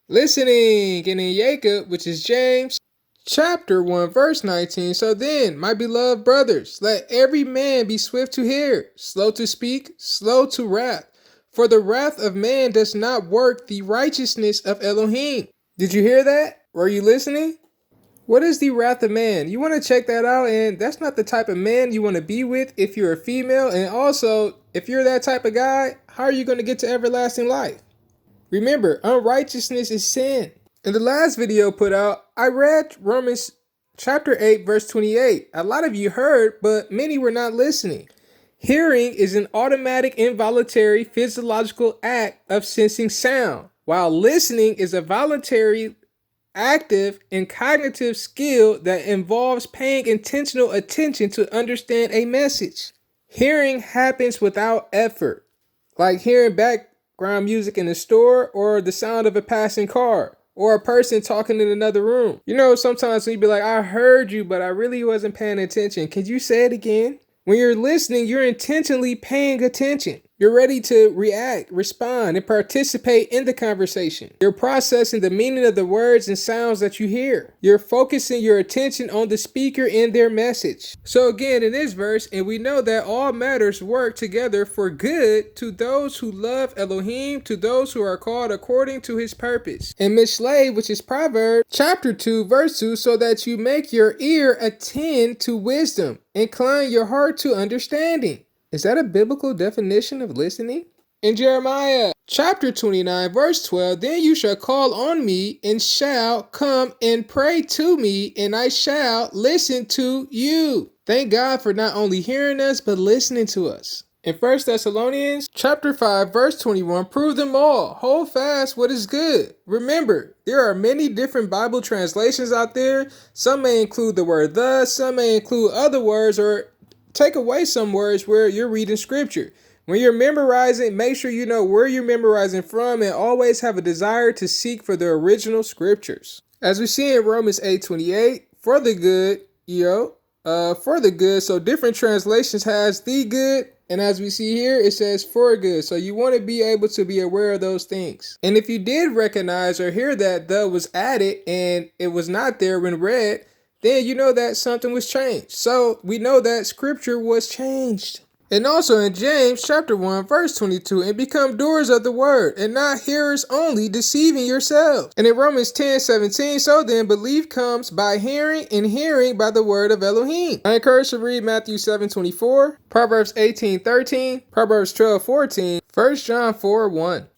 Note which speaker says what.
Speaker 1: listening. And in Jacob, which is James, chapter 1, verse 19. So then, my beloved brothers, let every man be swift to hear, slow to speak, slow to wrath. For the wrath of man does not work the righteousness of Elohim. Did you hear that? Were you listening? What is the wrath of man? You want to check that out, and that's not the type of man you want to be with if you're a female. And also, if you're that type of guy, how are you going to get to everlasting life? Remember, unrighteousness is sin. In the last video put out, I read Romans chapter 8, verse 28. A lot of you heard, but many were not listening. Hearing is an automatic, involuntary, physiological act of sensing sound, while listening is a voluntary, active, and cognitive skill that involves paying intentional attention to understand a message. Hearing happens without effort, like hearing background music in the store or the sound of a passing car or a person talking in another room. You know, sometimes you'd be like, I heard you, but I really wasn't paying attention. Could you say it again? When you're listening, you're intentionally paying attention. You're ready to react, respond, and participate in the conversation. You're processing the meaning of the words and sounds that you hear. You're focusing your attention on the speaker and their message. So again, in this verse, and we know that all matters work together for good to those who love Elohim, to those who are called according to his purpose. In Mishlei, which is Proverbs, chapter 2, verse 2, so that you make your ear attend to wisdom, incline your heart to understanding. Is that a biblical definition of listening? In Jeremiah chapter 29, verse 12, then you shall call on me and shall come and pray to me, and I shall listen to you. Thank God for not only hearing us, but listening to us. In 1 Thessalonians chapter 5, verse 21, prove them all. Hold fast what is good. Remember, there are many different Bible translations out there. Some may include the word thus, some may include other words, or take away some words where you're reading scripture. When you're memorizing, make sure you know where you're memorizing from and always have a desire to seek for the original scriptures. As we see in Romans 8:28, for the good, for the good. So different translations has the good, and as we see here, it says for good. So you want to be able to be aware of those things. And if you did recognize or hear that the was added and it was not there when read, then you know that something was changed. So we know that scripture was changed. And also in James chapter 1, verse 22, and become doers of the word, and not hearers only, deceiving yourselves. And in Romans 10:17, so then belief comes by hearing, and hearing by the word of Elohim. I encourage you to read Matthew 7:24, Proverbs 18:13, Proverbs 12:14, 1 John 4:1.